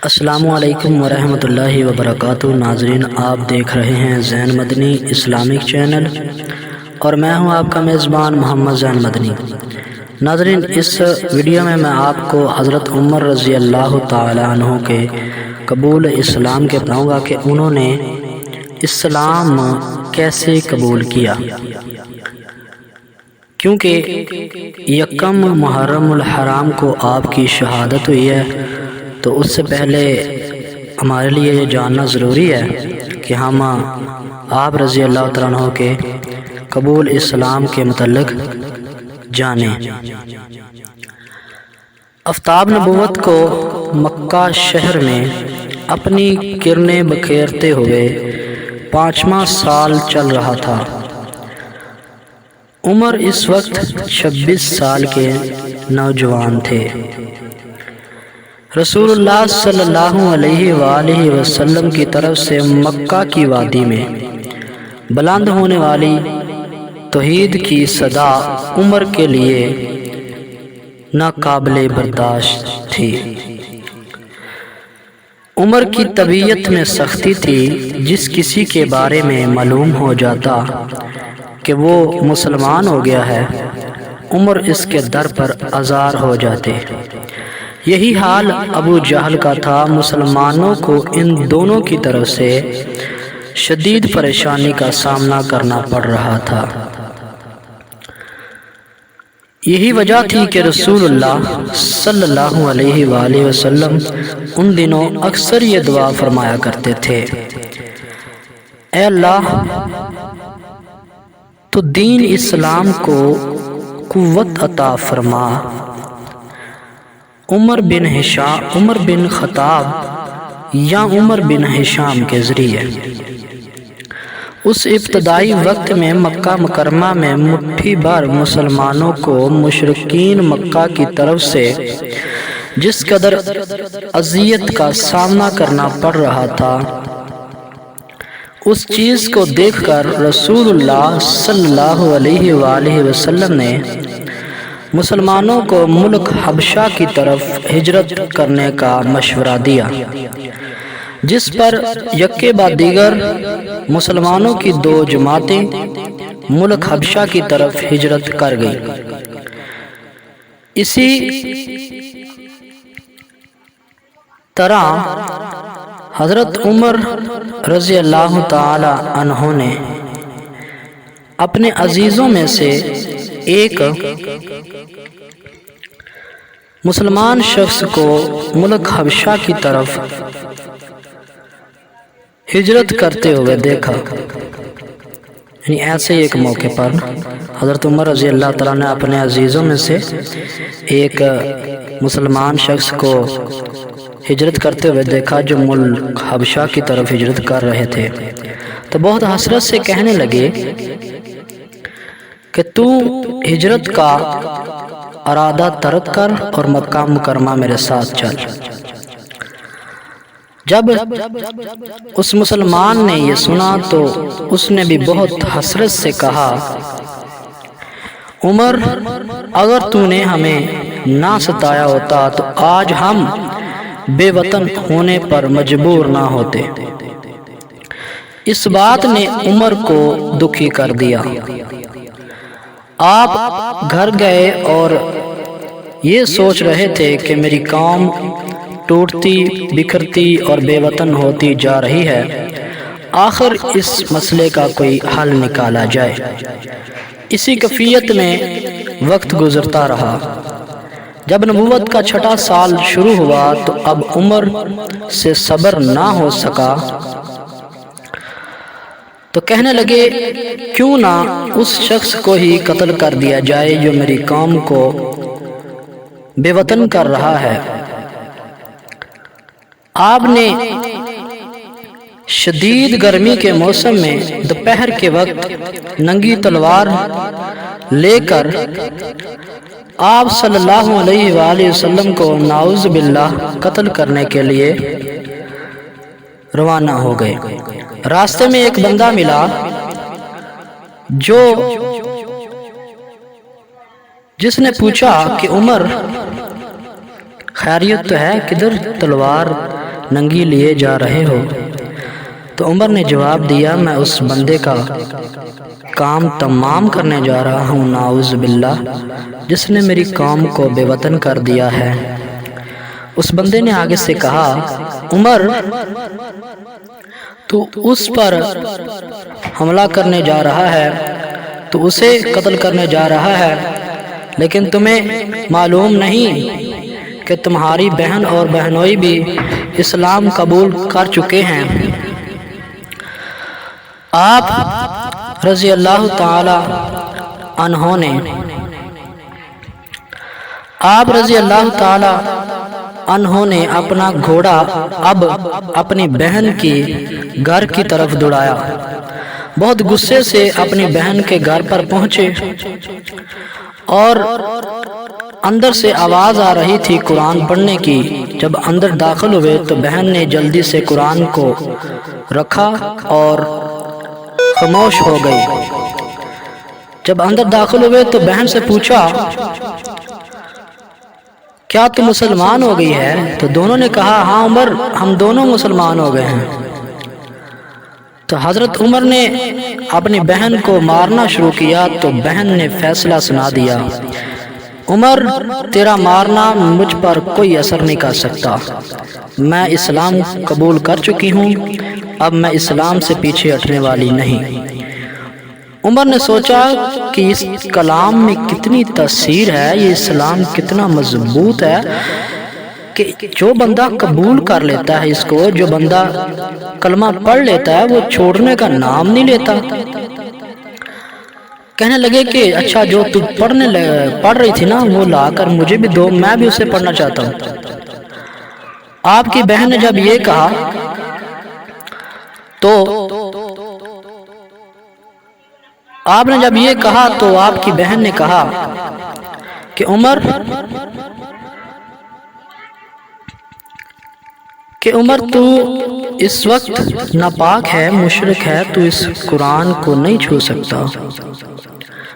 السلام علیکم ورحمۃ اللہ وبرکاتہ۔ ناظرین، آپ دیکھ رہے ہیں زین مدنی اسلامک چینل اور میں ہوں آپ کا میزبان محمد زین مدنی۔ ناظرین، اس ویڈیو میں آپ کو حضرت عمر رضی اللہ تعالی عنہ کے قبول اسلام کے بتاؤں گا کہ انہوں نے اسلام کیسے قبول کیا، کیونکہ یکم محرم الحرام کو آپ کی شہادت ہوئی ہے، تو اس سے پہلے ہمارے لیے یہ جاننا ضروری ہے کہ ہم آپ رضی اللہ تعالیٰ عنہ کے قبول اسلام کے متعلق جانیں۔ آفتاب نبوت کو مکہ شہر میں اپنی کرنیں بکھیرتے ہوئے 5واں سال چل رہا تھا۔ عمر اس وقت 26 سال کے نوجوان تھے۔ رسول اللہ صلی اللہ علیہ وآلہ وسلم کی طرف سے مکہ کی وادی میں بلند ہونے والی توحید کی صدا عمر کے لیے ناقابل برداشت تھی۔ عمر کی طبیعت میں سختی تھی۔ جس کسی کے بارے میں معلوم ہو جاتا کہ وہ مسلمان ہو گیا ہے، عمر اس کے در پر عزار ہو جاتے۔ یہی حال ابو جہل کا تھا۔ مسلمانوں کو ان دونوں کی طرف سے شدید پریشانی کا سامنا کرنا پڑ رہا تھا۔ یہی وجہ تھی کہ رسول اللہ صلی اللہ علیہ وآلہ وسلم ان دنوں اکثر یہ دعا فرمایا کرتے تھے: اے اللہ، تو دین اسلام کو قوت عطا فرما۔ عمر بن خطاب یا عمر بن ہشام کے ذریعے اس ابتدائی وقت میں مکہ مکرمہ میں مٹھی بھر مسلمانوں کو مشرکین مکہ کی طرف سے جس قدر اذیت کا سامنا کرنا پڑ رہا تھا، اس چیز کو دیکھ کر رسول اللہ صلی اللہ علیہ وآلہ وسلم نے مسلمانوں کو ملک حبشہ کی طرف ہجرت کرنے کا مشورہ دیا، جس پر یکے بعد دیگر مسلمانوں کی 2 جماعتیں ملک حبشہ کی طرف ہجرت کر گئیں۔ اسی طرح حضرت عمر رضی اللہ تعالی عنہ نے اپنے عزیزوں میں سے ایک مسلمان شخص کو ملک حبشہ کی طرف ہجرت کرتے ہوئے دیکھا۔ یعنی ایسے ایک موقع پر حضرت عمر رضی اللہ تعالیٰ نے اپنے عزیزوں میں سے ایک مسلمان شخص کو ہجرت کرتے ہوئے دیکھا جو ملک حبشہ کی طرف ہجرت کر رہے تھے، تو بہت حسرت سے کہنے لگے کہ تو ہجرت کا ارادہ ترک کر اور مکہ مکرمہ میرے ساتھ چل۔ جب اس مسلمان نے یہ سنا تو اس نے بھی بہت حسرت سے کہا: عمر، اگر تو نے ہمیں نہ ستایا ہوتا تو آج ہم بے وطن ہونے پر مجبور نہ ہوتے۔ اس بات نے عمر کو دکھی کر دیا۔ آپ گھر گئے اور یہ سوچ رہے تھے کہ میری قوم ٹوٹتی بکھرتی اور بے وطن ہوتی جا رہی ہے، آخر اس مسئلے کا کوئی حل نکالا جائے۔ اسی کیفیت میں وقت گزرتا رہا۔ جب نبوت کا 6واں سال شروع ہوا تو اب عمر سے صبر نہ ہو سکا، تو کہنے لگے کیوں نہ اس شخص کو ہی قتل کر دیا جائے جو میری قوم کو بے وطن کر رہا ہے۔ آپ نے شدید گرمی کے موسم میں دوپہر کے وقت ننگی تلوار لے کر آپ صلی اللہ علیہ وآلہ وسلم کو نعوذ باللہ قتل کرنے کے لیے روانہ ہو گئے۔ راستے میں ایک بندہ ملا جس نے پوچھا کہ عمر، خیریت تو ہے؟ کدھر تلوار ننگی لیے جا رہے ہو؟ تو عمر نے جواب دیا میں اس بندے کا کام تمام کرنے جا رہا ہوں نعوذ باللہ جس نے میری قوم کو بے وطن کر دیا ہے۔ اس بندے نے آگے سے کہا عمر تو اس پر حملہ کرنے جا رہا ہے، تو اسے قتل کرنے جا رہا ہے، لیکن تمہیں معلوم نہیں کہ تمہاری بہن اور بہنوئی بھی اسلام قبول کر چکے ہیں۔ آپ رضی اللہ تعالی عنہ نے اپنا گھوڑا اب اپنی بہن کی گھر کی طرف دوڑایا، بہت غصے سے اپنی بہن کے گھر پر پہنچے اور اندر سے آواز آ رہی تھی قرآن پڑھنے کی۔ جب اندر داخل ہوئے تو بہن نے جلدی سے قرآن کو رکھا اور خاموش ہو گئی۔ جب اندر داخل ہوئے تو بہن سے پوچھا کیا تم مسلمان ہو گئی ہے؟ تو دونوں نے کہا ہاں عمر ہم دونوں مسلمان ہو گئے ہیں۔ تو حضرت عمر نے اپنی بہن کو مارنا شروع کیا تو بہن نے فیصلہ سنا دیا عمر تیرا مارنا مجھ پر کوئی اثر نہیں کر سکتا، میں اسلام قبول کر چکی ہوں، اب میں اسلام سے پیچھے ہٹنے والی نہیں۔ عمر نے سوچا کہ اس کلام میں کتنی تاثیر ہے، یہ اسلام کتنا مضبوط ہے کہ جو بندہ قبول کر لیتا ہے اس کو، جو بندہ کلمہ پڑھ لیتا ہے وہ چھوڑنے کا نام نہیں لیتا۔ کہنے لگے کہ اچھا جو تو پڑھ رہی تھی نا وہ لا کر مجھے بھی دو، میں بھی اسے پڑھنا چاہتا ہوں۔ آپ کی بہن نے جب یہ کہا تو آپ کی بہن نے کہا کہ عمر تو اس وقت ناپاک ہے، مشرک ہے، تو اس قرآن کو نہیں چھو سکتا،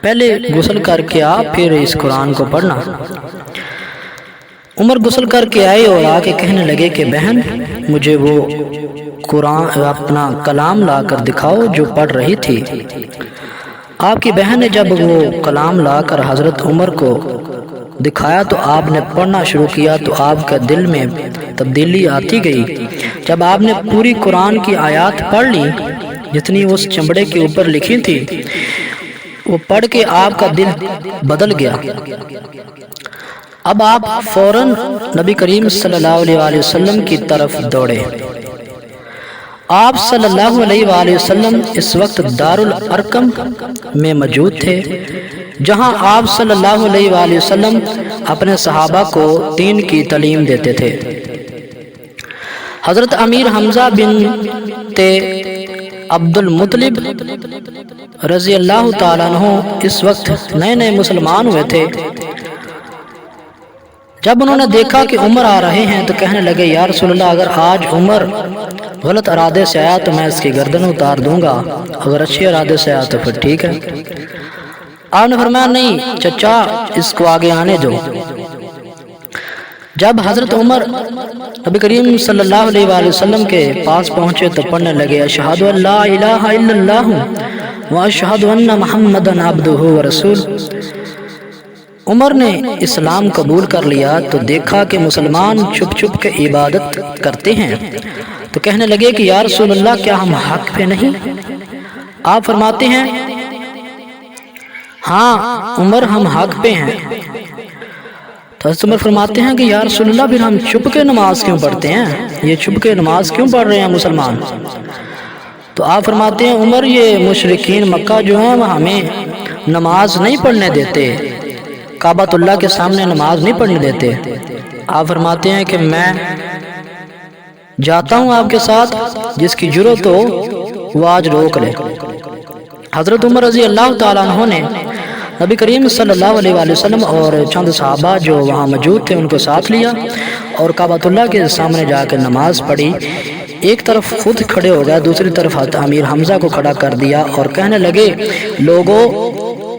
پہلے غسل کر کے آ پھر اس قرآن کو پڑھنا۔ عمر غسل کر کے آئے اور آ کے کہنے لگے کہ بہن مجھے وہ قرآن اپنا کلام لا کر دکھاؤ جو پڑھ رہی تھی۔ آپ کی بہن نے جب وہ کلام لا کر حضرت عمر کو دکھایا تو آپ نے پڑھنا شروع کیا تو آپ کے دل میں تبدیلی آتی گئی۔ جب آپ نے پوری قرآن کی آیات پڑھ لی جتنی اس چمڑے کے اوپر لکھی تھی، وہ پڑھ کے آپ کا دل بدل گیا۔ اب آپ فوراً نبی کریم صلی اللہ علیہ وسلم کی طرف دوڑے۔ آپ صلی اللہ علیہ وآلہ وسلم اس وقت دارالارقم میں موجود تھے، جہاں آپ صلی اللہ علیہ وآلہ وسلم اپنے صحابہ کو دین کی تعلیم دیتے تھے۔ حضرت امیر حمزہ بن عبد المطلب رضی اللہ تعالیٰ عنہ اس وقت نئے نئے مسلمان ہوئے تھے۔ جب انہوں نے دیکھا کہ عمر آ رہے ہیں تو کہنے لگے یا رسول اللہ اگر آج عمر غلط ارادے سے آیا تو میں اس کی گردن اتار دوں گا، اگر اچھے ارادے سے آیا تو پھر ٹھیک ہے۔ آپ نے فرمایا نہیں چچا اس کو آگے آنے دو۔ جب حضرت عمر نبی کریم صلی اللہ علیہ وآلہ وسلم کے پاس پہنچے تو پڑھنے لگے اشہد ان لا الہ الا اللہ واشہد ان محمدًا عبدہ ورسولہ۔ عمر نے اسلام قبول کر لیا تو دیکھا کہ مسلمان چھپ چھپ کے عبادت کرتے ہیں تو کہنے لگے کہ یا رسول اللہ کیا ہم حق پہ نہیں؟ آپ فرماتے ہیں ہاں عمر ہم حق پہ ہیں۔ تو حضرت عمر فرماتے ہیں کہ یا رسول اللہ پھر ہم چھپ کے نماز کیوں پڑھتے ہیں؟ یہ چھپ کے نماز کیوں پڑھ رہے ہیں مسلمان؟ تو آپ فرماتے ہیں عمر یہ مشرکین مکہ جو ہیں وہ ہمیں نماز نہیں پڑھنے دیتے، کعبۃ اللہ کے سامنے نماز نہیں پڑھنے دیتے۔ آپ فرماتے ہیں کہ میں جاتا ہوں آپ کے ساتھ، جس کی جرأت ہو وہ آج روک لے۔ حضرت عمر رضی اللہ تعالیٰ عنہ نے نبی کریم صلی اللہ علیہ وآلہ وسلم اور چند صحابہ جو وہاں موجود تھے ان کو ساتھ لیا اور کعبۃ اللہ کے سامنے جا کے نماز پڑھی۔ ایک طرف خود کھڑے ہو گئے، دوسری طرف امیر حمزہ کو کھڑا کر دیا اور کہنے لگے لوگوں